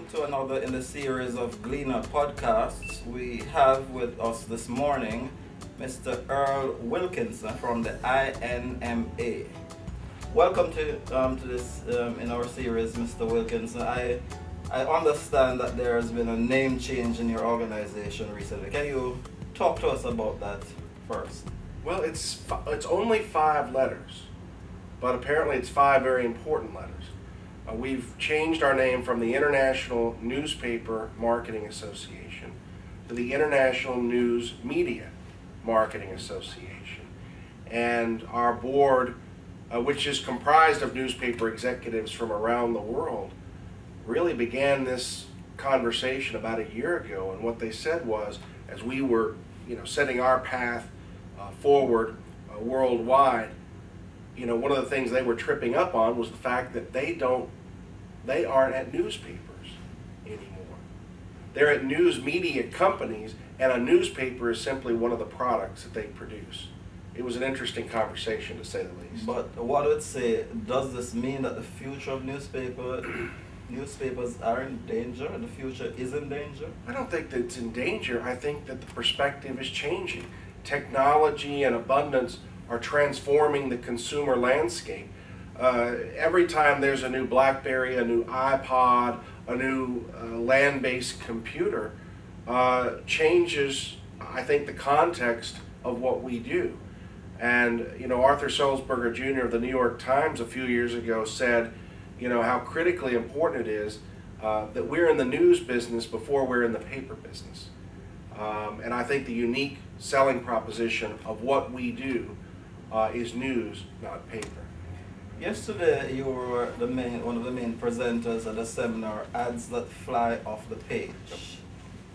to another in the series of Gleaner podcasts. We have with us this morning Mr. Earl Wilkinson from the INMA. Welcome to this in our series, Mr. Wilkinson. I understand that there has been a name change in your organization recently. Can you talk to us about that first? Well, it's only 5 letters, but apparently it's 5 very important letters. We've changed our name from the International Newspaper Marketing Association to the International News Media Marketing Association. And our board, which is comprised of newspaper executives from around the world, really began this conversation about a year ago. And what they said was, as we were setting our path forward worldwide, one of the things they were tripping up on was the fact that they aren't at newspapers anymore. They're at news media companies, and a newspaper is simply one of the products that they produce. It was an interesting conversation, to say the least. But what I would say, does this mean that the future of newspapers are in danger, and the future is in danger? I don't think that it's in danger. I think that the perspective is changing. Technology and abundance are transforming the consumer landscape. Every time there's a new BlackBerry, a new iPod, a new land-based computer, changes, I think, the context of what we do. And Arthur Sulzberger Jr. of the New York Times a few years ago said, how critically important it is that we're in the news business before we're in the paper business. And I think the unique selling proposition of what we do is news, not paper. Yesterday, you were one of the main presenters at the seminar, Ads That Fly Off the Page.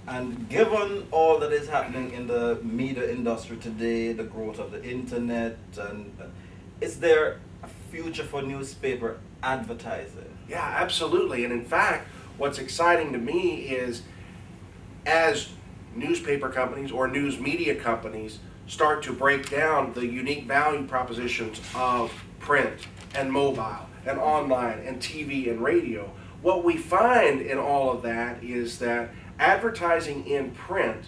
And given all that is happening in the media industry today, the growth of the internet, and is there a future for newspaper advertising? Yeah, absolutely. And in fact, what's exciting to me is as newspaper companies or news media companies start to break down the unique value propositions of print and mobile and online and TV and radio, what we find in all of that is that advertising in print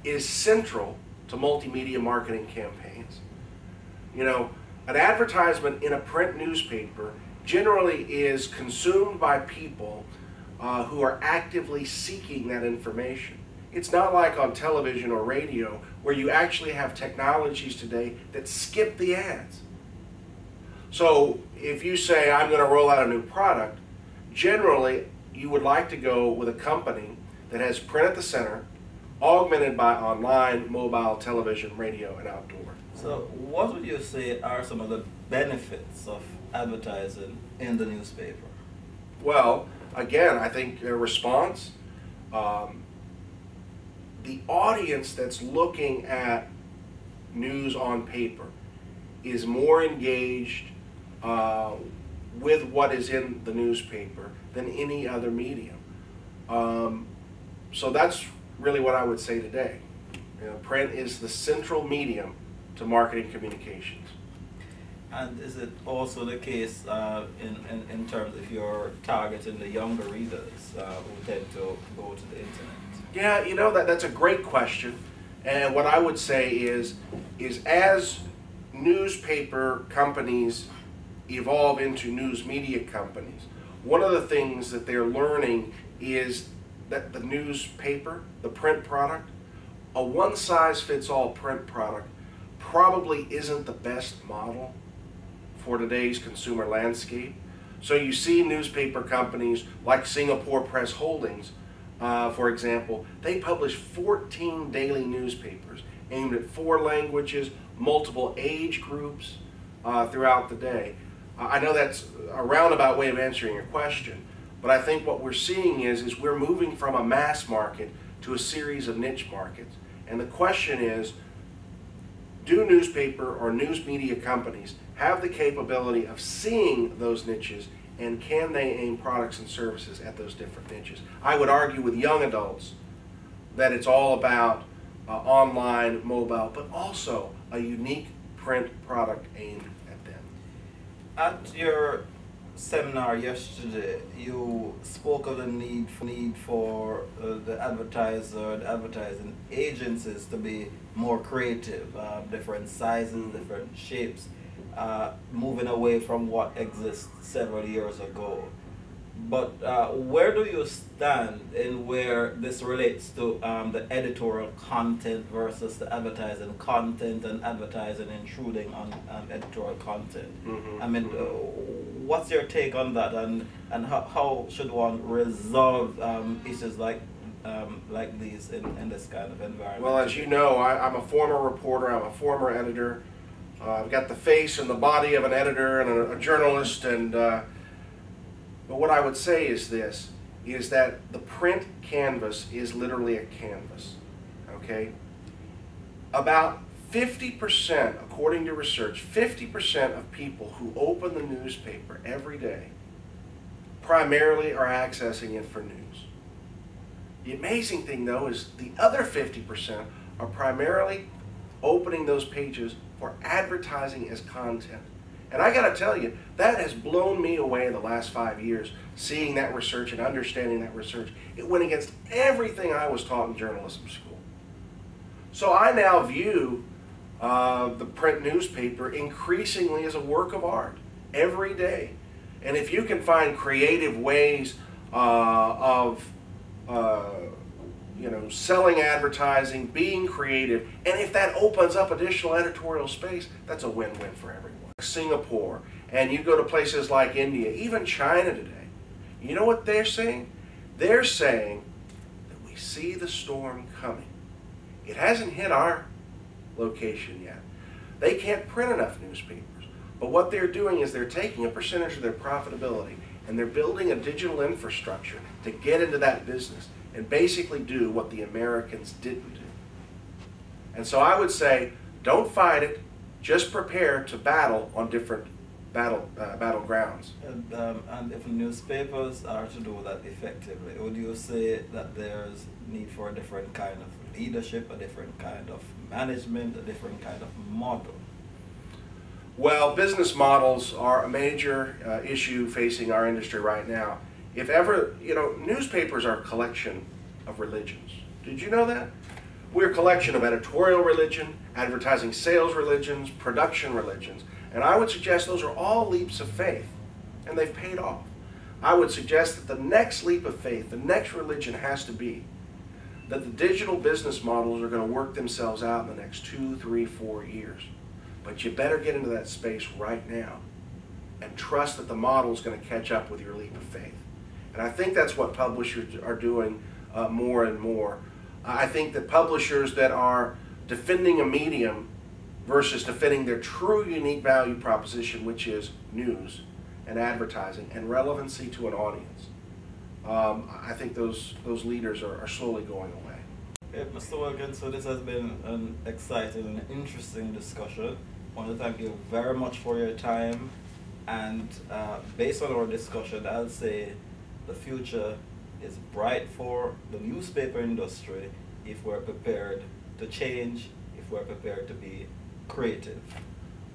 is central to multimedia marketing campaigns. An advertisement in a print newspaper generally is consumed by people who are actively seeking that information. It's not like on television or radio where you actually have technologies today that skip the ads. So if you say, I'm going to roll out a new product, generally you would like to go with a company that has print at the center, augmented by online, mobile, television, radio, and outdoor. So what would you say are some of the benefits of advertising in the newspaper? Well, again, I think response. The audience that's looking at news on paper is more engaged with what is in the newspaper than any other medium. So that's really what I would say today. Print is the central medium to marketing communications. And is it also the case in terms if you're targeting the younger readers who tend to go to the internet? Yeah, that's a great question. And what I would say is as newspaper companies evolve into news media companies, one of the things that they're learning is that the newspaper, the print product, a one-size-fits-all print product probably isn't the best model for today's consumer landscape. So you see newspaper companies like Singapore Press Holdings, for example, they publish 14 daily newspapers aimed at 4 languages, multiple age groups throughout the day. I know that's a roundabout way of answering your question, but I think what we're seeing is we're moving from a mass market to a series of niche markets. And the question is, do newspaper or news media companies have the capability of seeing those niches, and can they aim products and services at those different niches? I would argue with young adults that it's all about online, mobile, but also a unique print product aimed at them. At your seminar yesterday, you spoke of the need for the advertising agencies to be more creative, different sizes, different shapes, moving away from what exists several years ago. But where do you stand in where this relates to the editorial content versus the advertising content and advertising intruding on editorial content? I mean, what's your take on that, and how should one resolve issues like these in this kind of environment? Well, as you know, I'm a former reporter, I'm a former editor. I've got the face and the body of an editor and a journalist, and but what I would say is this, is that the print canvas is literally a canvas, okay? About 50%, according to research, 50% of people who open the newspaper every day primarily are accessing it for news. The amazing thing, though, is the other 50% are primarily opening those pages for advertising as content. And I got to tell you, that has blown me away in the last 5 years, seeing that research and understanding that research. It went against everything I was taught in journalism school. So I now view the print newspaper increasingly as a work of art every day. And if you can find creative ways of selling advertising, being creative, and if that opens up additional editorial space, that's a win-win for everyone. Singapore, and you go to places like India, even China today, you know what they're saying? They're saying that we see the storm coming. It hasn't hit our location yet. They can't print enough newspapers, but what they're doing is they're taking a percentage of their profitability and they're building a digital infrastructure to get into that business and basically do what the Americans didn't do. And so I would say, don't fight it. Just prepare to battle on different battlegrounds. And if newspapers are to do that effectively, would you say that there's need for a different kind of leadership, a different kind of management, a different kind of model? Well, business models are a major issue facing our industry right now. If ever, newspapers are a collection of religions. Did you know that? We're a collection of editorial religion, advertising sales religions, production religions. And I would suggest those are all leaps of faith, and they've paid off. I would suggest that the next leap of faith, the next religion has to be that the digital business models are going to work themselves out in the next 2, 3, 4 years. But you better get into that space right now and trust that the model is going to catch up with your leap of faith. And I think that's what publishers are doing more and more. I think that publishers that are defending a medium versus defending their true unique value proposition, which is news and advertising and relevancy to an audience, I think those leaders are slowly going away. Okay, Mr. Wilkinson, this has been an exciting and interesting discussion. I want to thank you very much for your time, and based on our discussion, I'll say the future is bright for the newspaper industry if we're prepared to change, if we're prepared to be creative.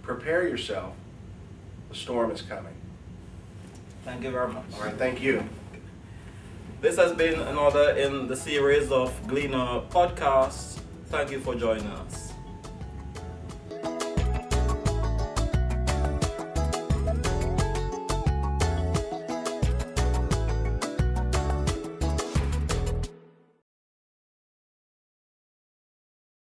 Prepare yourself. The storm is coming. Thank you very much. All right, thank you. This has been another in the series of Gleaner podcasts. Thank you for joining us.